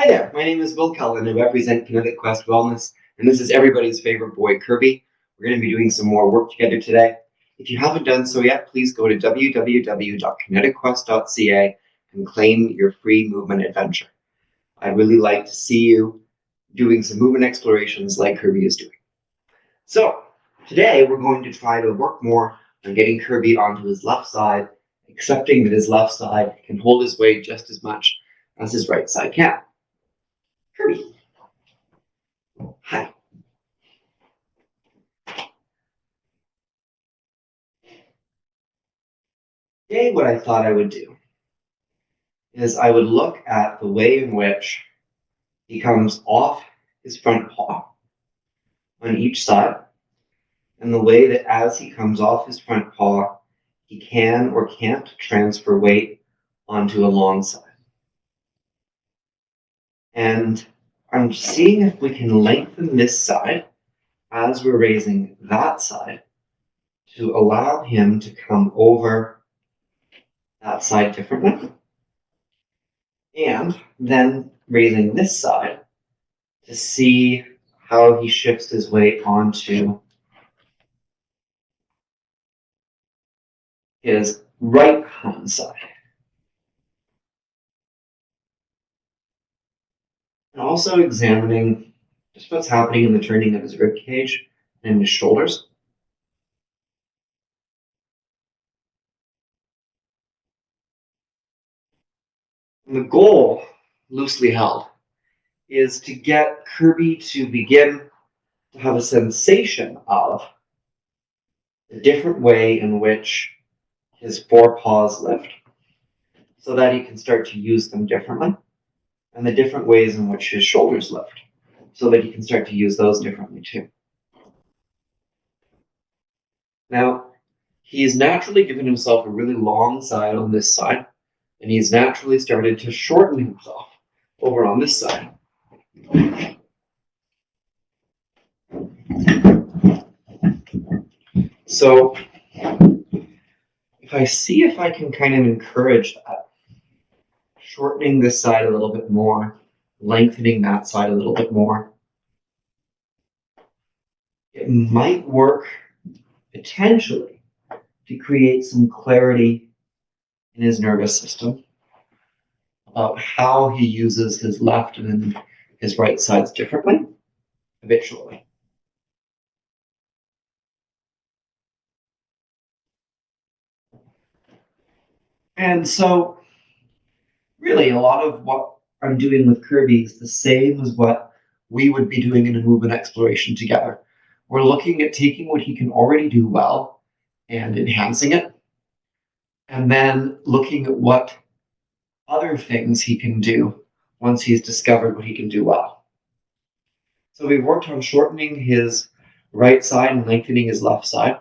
Hi there, my name is Will Cullen and I represent Kinetic Quest Wellness, and this is everybody's favorite boy, Kirby. We're going to be doing some more work together today. If you haven't done so yet, please go to www.kineticquest.ca and claim your free movement adventure. I'd really like to see you doing some movement explorations like Kirby is doing. So, today we're going to try to work more on getting Kirby onto his left side, accepting that his left side can hold his weight just as much as his right side can. Kirby. Hi. Today, what I thought I would do is I would look at the way in which he comes off his front paw on each side, and the way that as he comes off his front paw, he can or can't transfer weight onto a long side. And I'm seeing if we can lengthen this side as we're raising that side to allow him to come over that side differently. And then raising this side to see how he shifts his weight onto his right hand side. And also examining just what's happening in the turning of his rib cage and his shoulders. And the goal, loosely held, is to get Kirby to begin to have a sensation of the different way in which his forepaws lift, so that he can start to use them differently, and the different ways in which his shoulders lift, so that he can start to use those differently too. Now, he's naturally given himself a really long side on this side, and he's naturally started to shorten himself over on this side. So, if I see if I can kind of encourage that, shortening this side a little bit more, lengthening that side a little bit more, it might work potentially to create some clarity in his nervous system about how he uses his left and his right sides differently habitually. And so, really, a lot of what I'm doing with Kirby is the same as what we would be doing in a movement exploration together. We're looking at taking what he can already do well and enhancing it, and then looking at what other things he can do once he's discovered what he can do well. So we've worked on shortening his right side and lengthening his left side.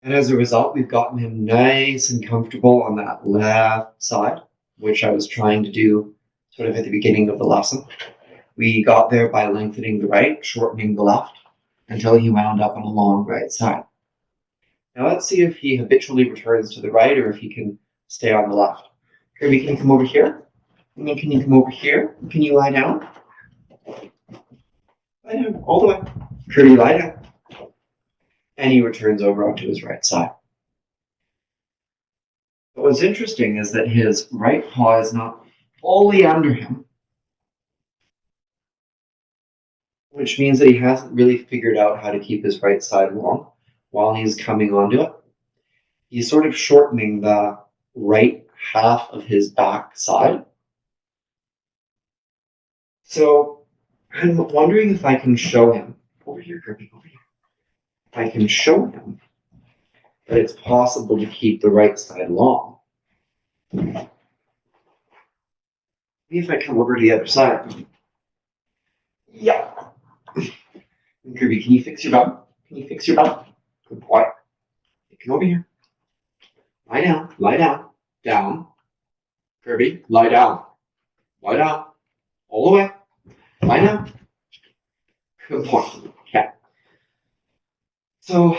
And as a result, we've gotten him nice and comfortable on that left side, which I was trying to do sort of at the beginning of the lesson. We got there by lengthening the right, shortening the left, until he wound up on a long right side. Now let's see if he habitually returns to the right or if he can stay on the left. Kirby, can you come over here? And then can you come over here? Can you lie down? Lie down, all the way. Kirby, lie down. And he returns over onto his right side. But what's interesting is that his right paw is not fully under him, which means that he hasn't really figured out how to keep his right side long while he's coming onto it. He's sort of shortening the right half of his back side. So I'm wondering if I can show him, over here, Kirby, over here. If I can show him that it's possible to keep the right side long. Maybe if I come over to the other side. Yeah. Kirby, can you fix your butt? Can you fix your butt? Good boy. Come over here. Lie down. Lie down. Down. Kirby, lie down. Lie down. All the way. Lie down. Good boy. Okay. So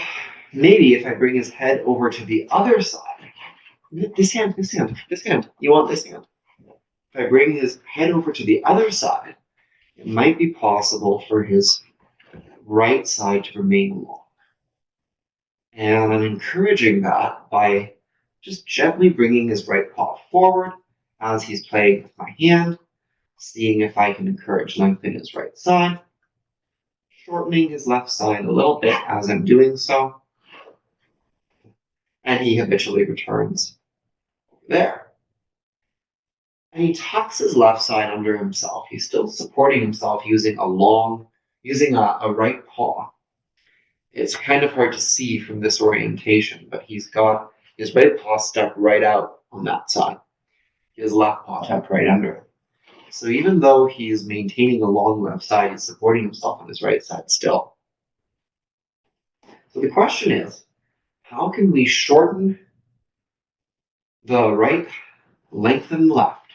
maybe if I bring his head over to the other side. This hand. You want this hand. If I bring his head over to the other side, it might be possible for his right side to remain long. And I'm encouraging that by just gently bringing his right paw forward as he's playing with my hand, seeing if I can encourage length in his right side, shortening his left side a little bit as I'm doing so, and he habitually returns there. And he tucks his left side under himself. He's still supporting himself using a right paw. It's kind of hard to see from this orientation, but he's got his right paw stuck right out on that side. His left paw tucked right under it. So even though he's maintaining a long left side, he's supporting himself on his right side still. So the question is, how can we shorten the right, lengthen left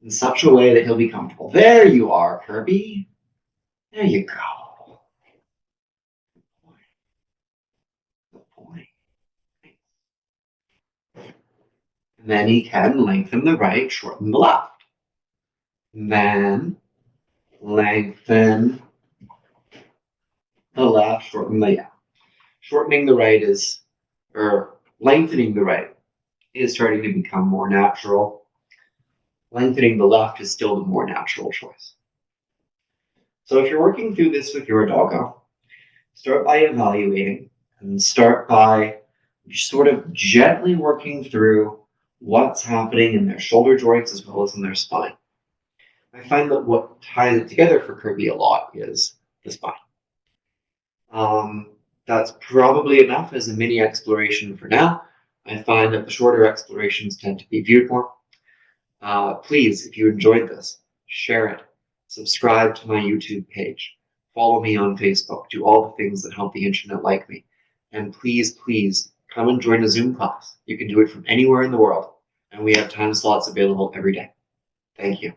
in such a way that he'll be comfortable? There you are, Kirby. There you go. Good boy. And then he can lengthen the right, shorten the left. And then lengthen the left, shortening the right lengthening the right is starting to become more natural. Lengthening the left is still the more natural choice. So if you're working through this with your doggo, start by evaluating and start by sort of gently working through what's happening in their shoulder joints as well as in their spine. I find that what ties it together for Kirby a lot is the spine. That's probably enough as a mini exploration for now. I find that the shorter explorations tend to be viewed more. Please, if you enjoyed this, share it. Subscribe to my YouTube page. Follow me on Facebook. Do all the things that help the internet like me. And please, please, come and join a Zoom class. You can do it from anywhere in the world. And we have time slots available every day. Thank you.